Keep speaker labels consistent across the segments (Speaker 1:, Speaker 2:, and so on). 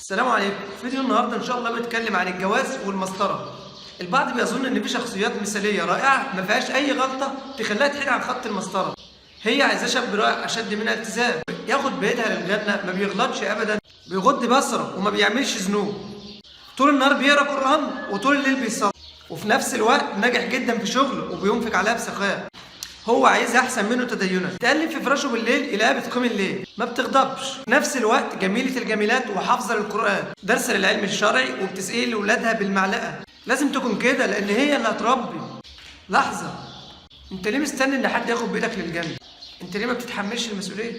Speaker 1: السلام عليكم. فيديو النهارده ان شاء الله بيتكلم عن الجواز والمسطره. البعض بيظن ان في شخصيات مثاليه رائعه ما فيهاش اي غلطه تخليها تحيد عن خط المسطره. هي عايزاه شاب رائع اشد منها التزام، ياخد بيتها للجنه، ما بيغلطش ابدا، بيغض بصره وما بيعملش ذنوب، طول النهار بيقرا قران وطول الليل بيصلي، وفي نفس الوقت ناجح جدا في شغله وبينفق عليها بسخاء. هو عايزها احسن منه تدينا، تقلب في فراشه بالليل يلاقيها بتقوم الليل، ما بتغضبش، في نفس الوقت جميله الجميلات وحافظه للقران، دارسه للعلم الشرعي وبتسقي لاولادها بالمعلقه. لازم تكون كده لان هي اللي هتربي. لحظه، انت ليه مستني ان حد ياخد بايدك للجنه؟ انت ليه ما بتتحملش المسؤوليه؟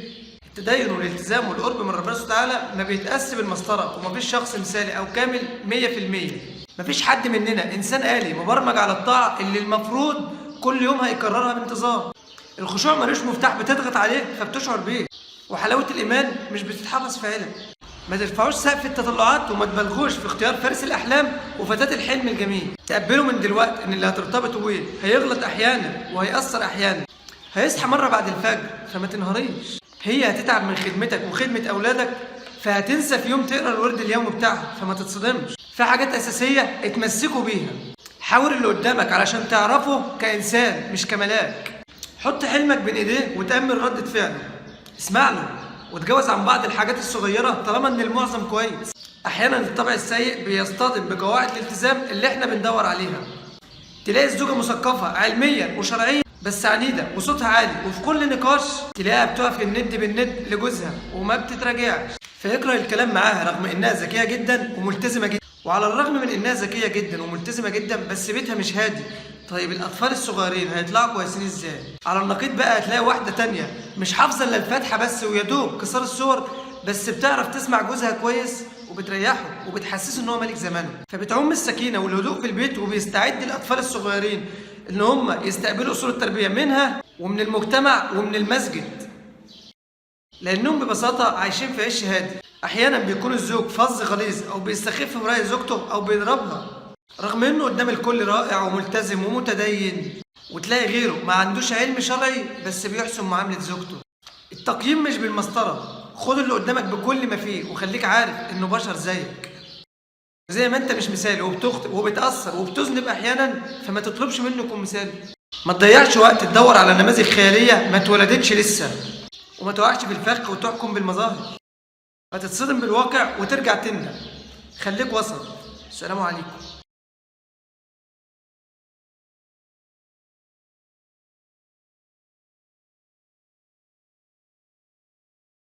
Speaker 1: التدين والالتزام والقرب من ربنا سبحانه وتعالى ما بيتقاس بالمسطره، ومفيش شخص مثالي او كامل 100%. مفيش حد مننا انسان آلي مبرمج على الطاعه اللي المفروض كل يوم هيكررها بانتظام. الخشوع ملوش مفتاح بتضغط عليه فبتشعر بيه، وحلاوه الايمان مش بتتحفظ في علم. ما ترفعوش سقف التطلعات وما تبالغوش في اختيار فارس الاحلام وفتاه الحلم الجميل. تقبلوا من دلوقتي ان اللي هترتبطوا بيه هيغلط احيانا وهيأثر احيانا، هيصحى مره بعد الفجر فما تنهاريش. هي هتتعب من خدمتك وخدمه اولادك فهتنسى في يوم تقرا الورد اليومي بتاعها، فما تتصدمش. في حاجات اساسيه اتمسكوا بيها، حاور اللي قدامك علشان تعرفه كإنسان مش كملاك. حط حلمك بين ايديه وتأمل ردة فعله، اسمع له وتجاوز عن بعض الحاجات الصغيرة طالما ان المعظم كويس. احيانا الطبع السيء بيصطدم بقواعد الالتزام اللي احنا بندور عليها. تلاقي الزوجة مثقفة علميا وشرعيا بس عنيدة وصوتها عالي، وفي كل نقاش تلاقيها بتقف الند بالند لجوزها وما بتتراجعش، فيكره الكلام معاها رغم انها ذكية جدا وملتزمة جدا. وعلى الرغم من انها ذكيه جدا وملتزمه جدا بس بيتها مش هادي. طيب الاطفال الصغيرين هيطلعوا كويسين ازاي؟ على النقيض بقى هتلاقي واحده تانية مش حافظه الا الفاتحه بس ويدوب قصار الصور، بس بتعرف تسمع جوزها كويس وبتريحه وبتحسسه ان هو ملك زمانه، فبتعم السكينه والهدوء في البيت وبيستعد الاطفال الصغيرين ان هم يستقبلوا اصول التربيه منها ومن المجتمع ومن المسجد، لانهم ببساطه عايشين في عيش هادي. احيانا بيكون الزوج فظ غليظ او بيستخف براي زوجته او بيضربها رغم انه قدام الكل رائع وملتزم ومتدين، وتلاقي غيره ما عندوش علم شرعي بس بيحسن معامله زوجته. التقييم مش بالمسطره، خد اللي قدامك بكل ما فيه وخليك عارف انه بشر زيك. زي ما انت مش مثالي وبتخطئ وبتاثر وبتذنب احيانا، فما تطلبش منه يكون مثالي. ما تضيعش وقت تدور على نماذج خياليه ما اتولدتش لسه، وما تقعش في الفخ وتحكم بالمظاهر، فتتصدم بالواقع وترجع تندم. خليك وسط. السلام عليكم.